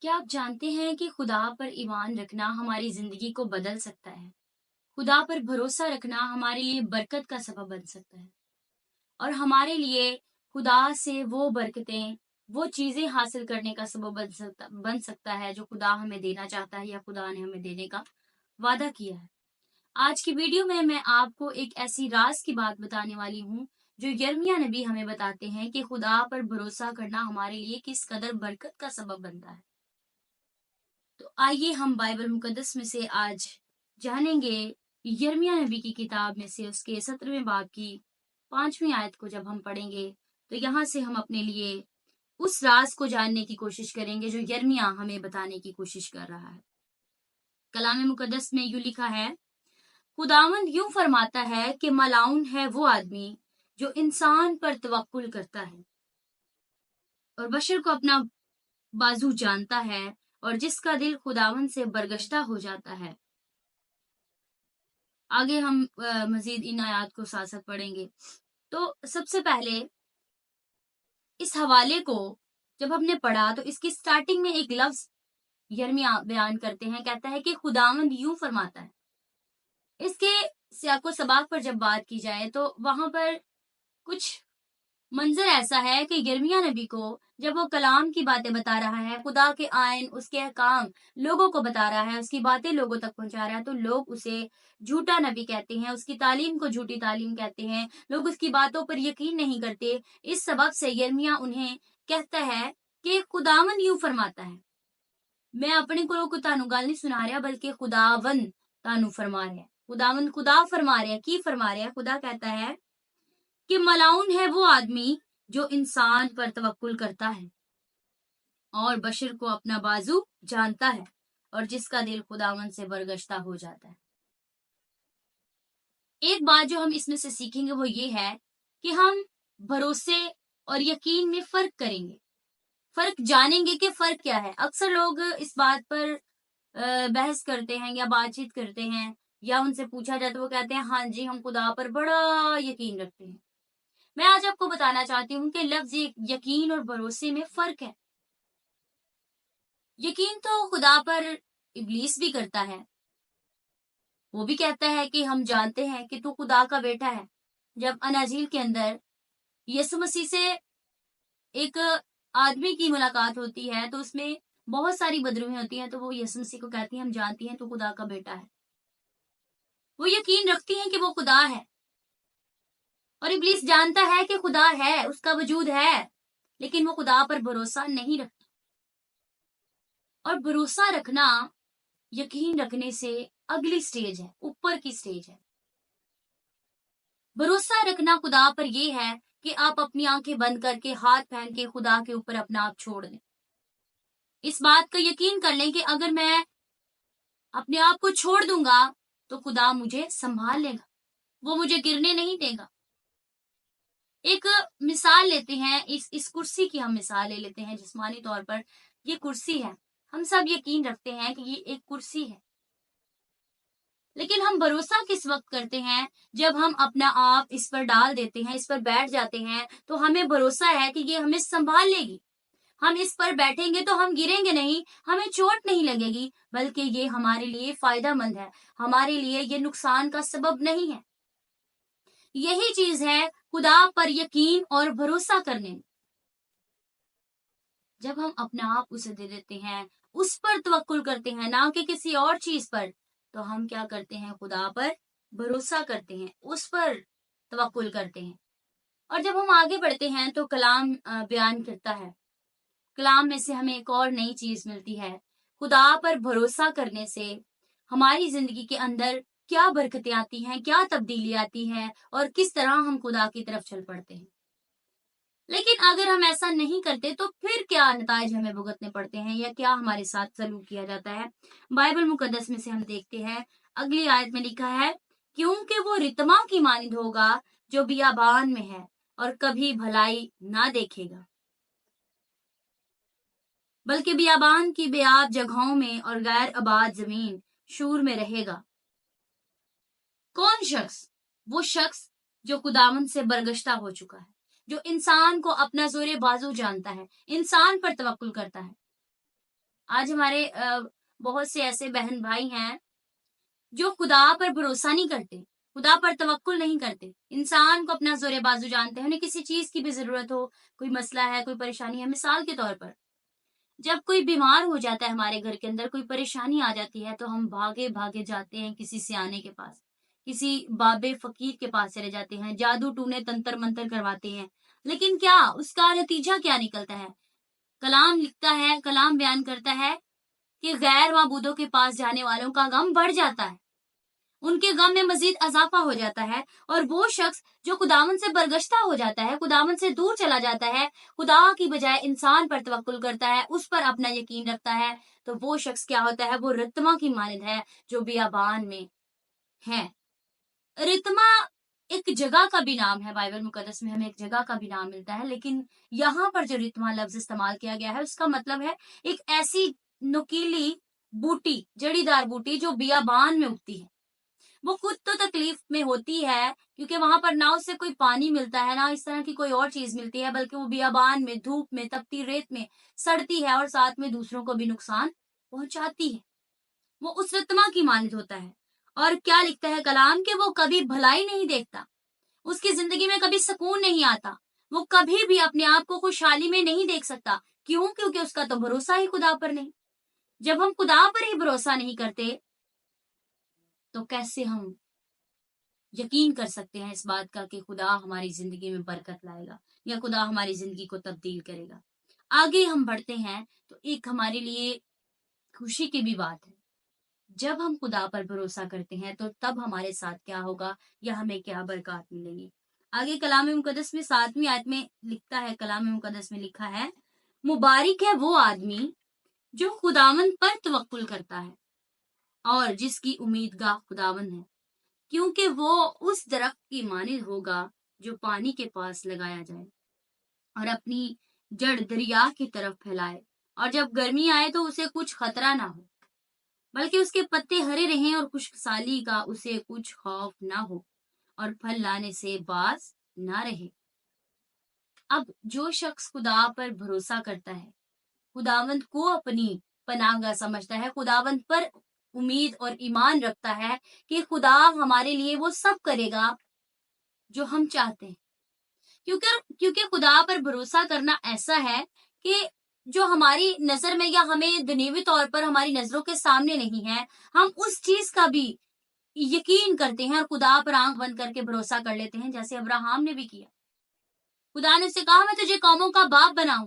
क्या आप जानते हैं कि खुदा पर ईमान रखना हमारी जिंदगी को बदल सकता है? खुदा पर भरोसा रखना हमारे लिए बरकत का सबब बन सकता है और हमारे लिए खुदा से वो बरकतें, वो चीजें हासिल करने का सबब बन सकता है जो खुदा हमें देना चाहता है या खुदा ने हमें देने का वादा किया है। आज की वीडियो में मैं आपको एक ऐसी राज की बात बताने वाली हूँ जो यिर्मयाह नबी हमें बताते हैं कि खुदा पर भरोसा करना हमारे लिए किस कदर बरकत का सबब बनता है। तो आइए हम बाइबल मुकद्दस में से आज जानेंगे। यिर्मयाह नबी की किताब में से उसके 17वें बाब की 5वीं आयत को जब हम पढ़ेंगे तो यहाँ से हम अपने लिए उस राज को जानने की कोशिश करेंगे जो यिर्मयाह हमें बताने की कोशिश कर रहा है। कलाम मुकद्दस में यूं लिखा है, खुदावंद यूं फरमाता है कि मलाउन है वो आदमी जो इंसान पर तवक्कुल करता है और बशर को अपना बाजू जानता है और जिसका दिल खुदावंद से बरगश्ता हो जाता है। आगे हम मजीद इन आयात को साथ साथ पढ़ेंगे। तो सबसे पहले इस हवाले को जब हमने पढ़ा तो इसकी स्टार्टिंग में एक लफ्ज यिर्मयाह बयान करते हैं, कहता है कि खुदावंद यूं फरमाता है। इसके सियाको सबाक पर जब बात की जाए तो वहां पर कुछ मंजर ऐसा है कि यिर्मयाह नबी को जब वो कलाम की बातें बता रहा है, खुदा के आयन, उसके अहकाम लोगों को बता रहा है, उसकी बातें लोगों तक पहुंचा रहा है, तो लोग उसे झूठा नबी कहते हैं, उसकी तालीम को झूठी तालीम कहते हैं, लोग उसकी बातों पर यकीन नहीं करते। इस सबब से यिर्मयाह उन्हें कहता है कि खुदावन यूं फरमाता है, मैं अपने को तानू गल नहीं सुना रहा बल्कि खुदावन तानू फरमा रहा है। खुदावन खुदा फरमा रहा है, की फरमा रहा है। खुदा कहता है कि मलाउन है वो आदमी जो इंसान पर तवक्कुल करता है और बशर को अपना बाजू जानता है और जिसका दिल खुदावन से बरगश्ता हो जाता है। एक बात जो हम इसमें से सीखेंगे वो ये है कि हम भरोसे और यकीन में फर्क करेंगे, फर्क जानेंगे कि फर्क क्या है। अक्सर लोग इस बात पर बहस करते हैं या बातचीत करते हैं या उनसे पूछा जाए तो वो कहते हैं हाँ जी हम खुदा पर बड़ा यकीन रखते हैं। मैं आज आपको बताना चाहती हूँ कि लफ्ज यकीन और भरोसे में फर्क है। यकीन तो खुदा पर इब्लीस भी करता है, वो भी कहता है कि हम जानते हैं कि तू खुदा का बेटा है। जब अनाजील के अंदर यीशु मसीह से एक आदमी की मुलाकात होती है तो उसमें बहुत सारी बदरूहें होती हैं, तो वो यीशु मसीह को कहती हैं हम जानती हैं तू खुदा का बेटा है। वो यकीन रखती हैं कि वो खुदा है और इब्लीस जानता है कि खुदा है, उसका वजूद है, लेकिन वो खुदा पर भरोसा नहीं रखता। और भरोसा रखना यकीन रखने से अगली स्टेज है, ऊपर की स्टेज है। भरोसा रखना खुदा पर यह है कि आप अपनी आंखें बंद करके हाथ पहन के खुदा के ऊपर अपना आप छोड़ दें। इस बात का यकीन कर लें कि अगर मैं अपने आप को छोड़ दूंगा तो खुदा मुझे संभाल लेगा, वो मुझे गिरने नहीं देगा। एक मिसाल लेते हैं, इस कुर्सी की हम मिसाल ले लेते हैं। जिस्मानी तौर पर ये कुर्सी है, हम सब यकीन रखते हैं कि ये एक कुर्सी है, लेकिन हम भरोसा किस वक्त करते हैं? जब हम अपना आप इस पर डाल देते हैं, इस पर बैठ जाते हैं, तो हमें भरोसा है कि ये हमें संभाल लेगी। हम इस पर बैठेंगे तो हम गिरेंगे नहीं, हमें चोट नहीं लगेगी, बल्कि ये हमारे लिए फायदेमंद है, हमारे लिए ये नुकसान का सबब नहीं है। यही चीज है खुदा पर यकीन और भरोसा करने में। जब हम अपना आप उसे दे देते हैं, उस पर तवक्कुल करते हैं, ना कि किसी और चीज पर, तो हम क्या करते हैं? खुदा पर भरोसा करते हैं, उस पर तवक्कुल करते हैं। और जब हम आगे बढ़ते हैं तो कलाम बयान करता है, कलाम में से हमें एक और नई चीज मिलती है। खुदा पर भरोसा करने से हमारी जिंदगी के अंदर क्या बरकतें आती हैं, क्या तब्दीली आती है और किस तरह हम खुदा की तरफ चल पड़ते हैं। लेकिन अगर हम ऐसा नहीं करते तो फिर क्या नताइज हमें भुगतने पड़ते हैं या क्या हमारे साथ सलूक किया जाता है? बाइबल मुकद्दस में से हम देखते हैं, अगली आयत में लिखा है, क्योंकि वो रितमा की मानिंद होगा जो बियाबान में है और कभी भलाई ना देखेगा, बल्कि बियाबान की बेआब जगहों में और गैर आबाद जमीन शूर में रहेगा। कौन शख्स? वो शख्स जो खुदावंद से बरगश्ता हो चुका है, जो इंसान को अपना जोरे बाजू जानता है, इंसान पर तवक्कुल करता है। آج ہمارے بہت سے ایسے بہن بھائی ہیں جو خدا پر بھروسہ نہیں کرتے، خدا پر توکل نہیں کرتے، انسان کو اپنا زور بازو جانتے ہیں، انہیں کسی چیز کی بھی ضرورت ہو، کوئی مسئلہ ہے، کوئی پریشانی ہے، مثال کے طور پر جب کوئی بیمار ہو جاتا ہے، ہمارے گھر کے اندر کوئی پریشانی آ جاتی ہے تو ہم بھاگے بھاگے جاتے ہیں کسی سیانے کے پاس، کسی بابے فقیر کے پاس چلے جاتے ہیں، جادو ٹونے تنتر منتر کرواتے ہیں، لیکن کیا اس کا نتیجہ کیا نکلتا ہے؟ کلام لکھتا ہے، کلام بیان کرتا ہے کہ غیر معبودوں کے پاس جانے والوں کا غم بڑھ جاتا ہے، ان کے غم میں مزید اضافہ ہو جاتا ہے، اور وہ شخص جو خداوند سے برگشتہ ہو جاتا ہے، خداوند سے دور چلا جاتا ہے، خدا کی بجائے انسان پر توکل کرتا ہے، اس پر اپنا یقین رکھتا ہے، تو وہ شخص کیا ہوتا ہے؟ وہ رتما کی مانند ہے جو بیابان میں ہے۔ رتما ایک جگہ کا بھی نام ہے، بائبل مقدس میں ہمیں ایک جگہ کا بھی نام ملتا ہے، لیکن یہاں پر جو رتما لفظ استعمال کیا گیا ہے اس کا مطلب ہے ایک ایسی نکیلی بوٹی، جڑی دار بوٹی جو بیابان میں اگتی ہے۔ وہ خود تو تکلیف میں ہوتی ہے کیونکہ وہاں پر نہ اس سے کوئی پانی ملتا ہے، نہ اس طرح کی کوئی اور چیز ملتی ہے، بلکہ وہ بیابان میں، دھوپ میں، تپتی ریت میں سڑتی ہے اور ساتھ میں دوسروں کو بھی نقصان پہنچاتی ہے۔ وہ اس رتما کی مانند ہوتا ہے، اور کیا لکھتا ہے کلام کہ وہ کبھی بھلائی نہیں دیکھتا، اس کی زندگی میں کبھی سکون نہیں آتا، وہ کبھی بھی اپنے آپ کو خوشحالی میں نہیں دیکھ سکتا۔ کیوں؟ کیونکہ اس کا تو بھروسہ ہی خدا پر نہیں۔ جب ہم خدا پر ہی بھروسہ نہیں کرتے تو کیسے ہم یقین کر سکتے ہیں اس بات کا کہ خدا ہماری زندگی میں برکت لائے گا یا خدا ہماری زندگی کو تبدیل کرے گا؟ آگے ہم بڑھتے ہیں تو ایک ہمارے لیے خوشی کی بھی بات ہے، جب ہم خدا پر بھروسہ کرتے ہیں تو تب ہمارے ساتھ کیا ہوگا یا ہمیں کیا برکات ملیں گی؟ آگے کلام مقدس میں 7ویں آیت میں لکھتا ہے، کلام مقدس میں لکھا ہے، مبارک ہے وہ آدمی جو خداوند پر توکل کرتا ہے اور جس کی امید گاہ خداوند ہے، کیونکہ وہ اس درخت کی مانند ہوگا جو پانی کے پاس لگایا جائے اور اپنی جڑ دریا کی طرف پھیلائے، اور جب گرمی آئے تو اسے کچھ خطرہ نہ ہو، بلکہ اس کے پتے ہرے رہیں اور خشک سالی کا اسے کچھ خوف نہ ہو، اور پھل لانے سے باز نہ رہے۔ اب جو شخص خدا پر بھروسہ کرتا ہے، خداوند کو اپنی پناہ گاہ سمجھتا ہے، خداوند پر امید اور ایمان رکھتا ہے کہ خدا ہمارے لیے وہ سب کرے گا جو ہم چاہتے ہیں، کیونکہ خدا پر بھروسہ کرنا ایسا ہے کہ جو ہماری نظر میں یا ہمیں دنیوی طور پر ہماری نظروں کے سامنے نہیں ہے، ہم اس چیز کا بھی یقین کرتے ہیں اور خدا پر آنکھ بند کر کے بھروسہ کر لیتے ہیں، جیسے ابراہام نے بھی کیا۔ خدا نے اسے کہا میں تجھے قوموں کا باپ بناؤں،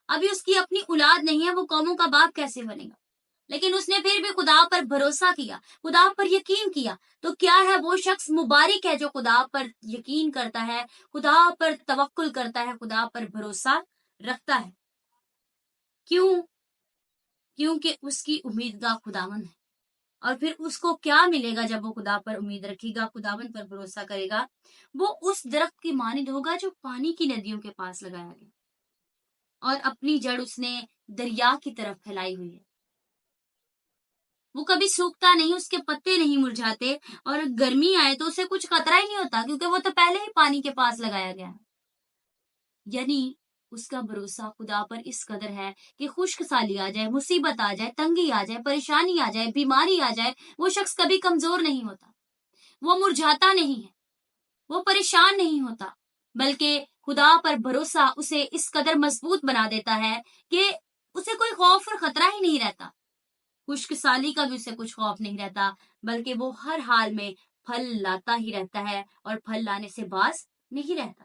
ابھی اس کی اپنی اولاد نہیں ہے، وہ قوموں کا باپ کیسے بنے گا؟ لیکن اس نے پھر بھی خدا پر بھروسہ کیا، خدا پر یقین کیا، تو کیا ہے؟ وہ شخص مبارک ہے جو خدا پر یقین کرتا ہے، خدا پر توکل کرتا ہے، خدا پر بھروسہ رکھتا ہے۔ کیوں؟ کیونکہ اس کی امید گاہ خداوند ہے، اور پھر اس کو کیا ملے گا جب وہ خدا پر امید رکھے گا، خداوند پر بھروسہ کرے گا؟ وہ اس درخت کی مانند ہوگا جو پانی کی ندیوں کے پاس لگایا گیا اور اپنی جڑ اس نے دریا کی طرف پھیلائی ہوئی ہے۔ وہ کبھی سوکھتا نہیں، اس کے پتے نہیں مرجھاتے، اور گرمی آئے تو اسے کچھ خطرہ ہی نہیں ہوتا کیونکہ وہ تو پہلے ہی پانی کے پاس لگایا گیا ہے۔ یعنی اس کا بھروسہ خدا پر اس قدر ہے کہ خشک سالی آ جائے، مصیبت آ جائے، تنگی آ جائے، پریشانی آ جائے، بیماری آ جائے، وہ شخص کبھی کمزور نہیں ہوتا، وہ مرجھاتا نہیں ہے، وہ پریشان نہیں ہوتا، بلکہ خدا پر بھروسہ اسے اس قدر مضبوط بنا دیتا ہے کہ اسے کوئی خوف اور خطرہ ہی نہیں رہتا۔ خشک سالی کا بھی اسے کچھ خوف نہیں رہتا، بلکہ وہ ہر حال میں پھل لاتا ہی رہتا ہے اور پھل لانے سے باز نہیں رہتا۔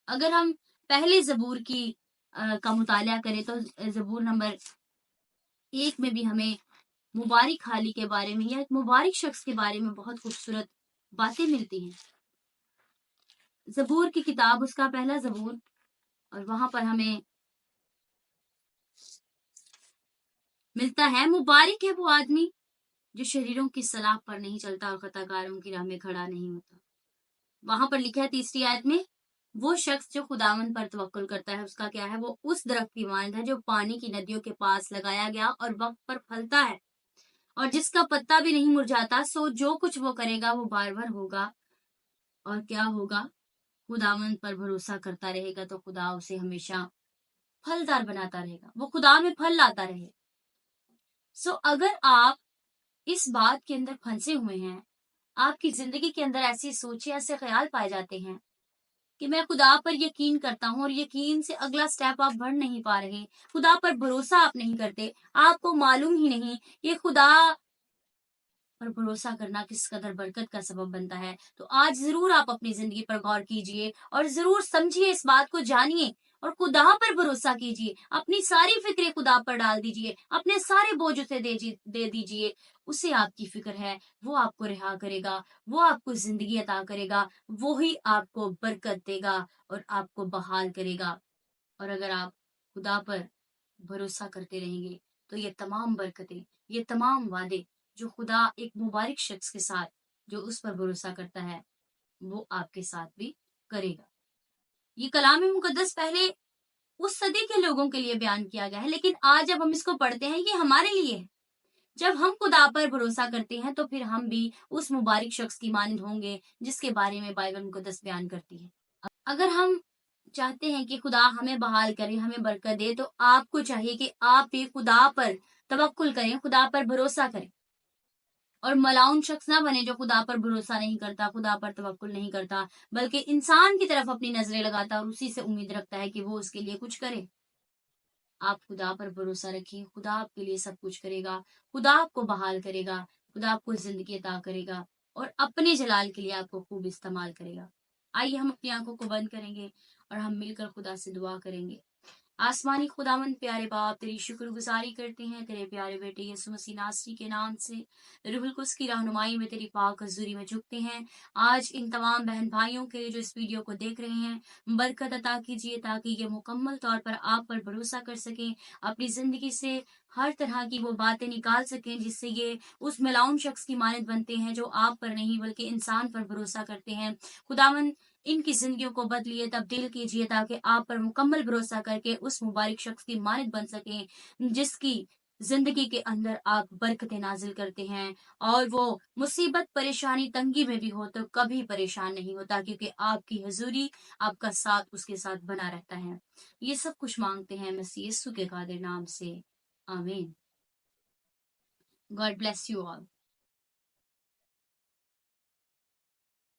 اگر ہم پہلے زبور کا مطالعہ کریں تو زبور نمبر 1 میں بھی ہمیں مبارک حالی کے بارے میں یا ایک مبارک شخص کے بارے میں بہت خوبصورت باتیں ملتی ہیں۔ زبور کی کتاب، اس کا پہلا زبور، اور وہاں پر ہمیں ملتا ہے، مبارک ہے وہ آدمی جو شریروں کی صلاح پر نہیں چلتا اور خطا کاروں کی راہ میں کھڑا نہیں ہوتا۔ وہاں پر لکھا ہے 3 آیت میں، وہ شخص جو خداوند پر توکل کرتا ہے، اس کا کیا ہے؟ وہ اس درخت کی مانند ہے جو پانی کی ندیوں کے پاس لگایا گیا اور وقت پر پھلتا ہے، اور جس کا پتا بھی نہیں مرجھاتا، سو جو کچھ وہ کرے گا وہ بار بار ہوگا۔ اور کیا ہوگا؟ خداوند پر بھروسہ کرتا رہے گا تو خدا اسے ہمیشہ फलदार बनाता रहेगा, वो खुदा में फल लाता रहे। सो अगर आप इस बात के अंदर फंसे हुए हैं, आपकी जिंदगी के अंदर ऐसी सोचें, ऐसे ख्याल पाए जाते हैं कि मैं खुदा पर यकीन करता हूँ और यकीन से अगला स्टेप आप बढ़ नहीं पा रहे, खुदा पर भरोसा आप नहीं करते, आपको मालूम ही नहीं ये खुदा पर भरोसा करना किस कदर बरकत का सबब बनता है, तो आज जरूर आप अपनी जिंदगी पर गौर कीजिए और जरूर समझिए, इस बात को जानिए और खुदा पर भरोसा कीजिए। अपनी सारी फिक्रें खुदा पर डाल दीजिए, अपने सारे बोझ उसे दे दीजिए। उसे आपकी फिक्र है, वो आपको रिहा करेगा, वो आपको जिंदगी अता करेगा, वो ही आपको बरकत देगा और आपको बहाल करेगा। और अगर आप खुदा पर भरोसा करते रहेंगे तो ये तमाम बरकतें, ये तमाम वादे जो खुदा एक मुबारक शख्स के साथ जो उस पर भरोसा करता है, वो आपके साथ भी करेगा। ये कलाम मुकद्दस पहले उस सदी के लोगों के लिए बयान किया गया है, लेकिन आज जब हम इसको पढ़ते हैं ये हमारे लिए है। जब हम खुदा पर भरोसा करते हैं तो फिर हम भी उस मुबारक शख्स की मानंद होंगे जिसके बारे में बाइबल मुकद्दस बयान करती है। अगर हम चाहते हैं कि खुदा हमें बहाल करे, हमें बरकत दे, तो आपको चाहिए कि आप भी खुदा पर तवक्कुल करें, खुदा पर भरोसा करें और मलाउन शख्स ना बने जो खुदा पर भरोसा नहीं करता, खुदा पर तवक्कुल नहीं करता, बल्कि इंसान की तरफ अपनी नजरें लगाता और उसी से उम्मीद रखता है कि वो उसके लिए कुछ करे। आप खुदा पर भरोसा रखिए, खुदा आपके लिए सब कुछ करेगा, खुदा आपको बहाल करेगा, खुदा आपको जिंदगी अता करेगा और अपने जलाल के लिए आपको खूब इस्तेमाल करेगा। आइए हम अपनी आंखों को बंद करेंगे और हम मिलकर खुदा से दुआ करेंगे। आसमानी खुदावंद प्यारे बाप, तेरी शुक्रगुजारी करते हैं तेरे प्यारे बेटे यीशु मसीह नासरी के नाम से। रूहुल कुद्स की रहनुमाई में तेरी पाक हजूरी में झुकते हैं। आज इन तमाम बहन भाइयों के लिए जो इस वीडियो को देख रहे हैं, बरकत अता कीजिए ताकि ये मुकम्मल तौर पर आप पर भरोसा कर सकें, अपनी जिंदगी से हर तरह की वो बातें निकाल सकें जिससे ये उस मिलाउन शख्स की मानद बनते हैं जो आप पर नहीं बल्कि इंसान पर भरोसा करते हैं। खुदावन इनकी जिंदगियों को बदलिए, तब्दील कीजिए ताकि आप पर मुकम्मल भरोसा करके उस मुबारक शख्स की मानद बन सकें जिसकी जिंदगी के अंदर आप बरकतें नाजिल करते हैं और वो मुसीबत परेशानी तंगी में भी हो तो कभी परेशान नहीं होता, क्योंकि आपकी हजूरी, आपका साथ उसके साथ बना रहता है। ये सब कुछ मांगते हैं मसीह यीशु के कादिर नाम से, आमीन। God bless you all.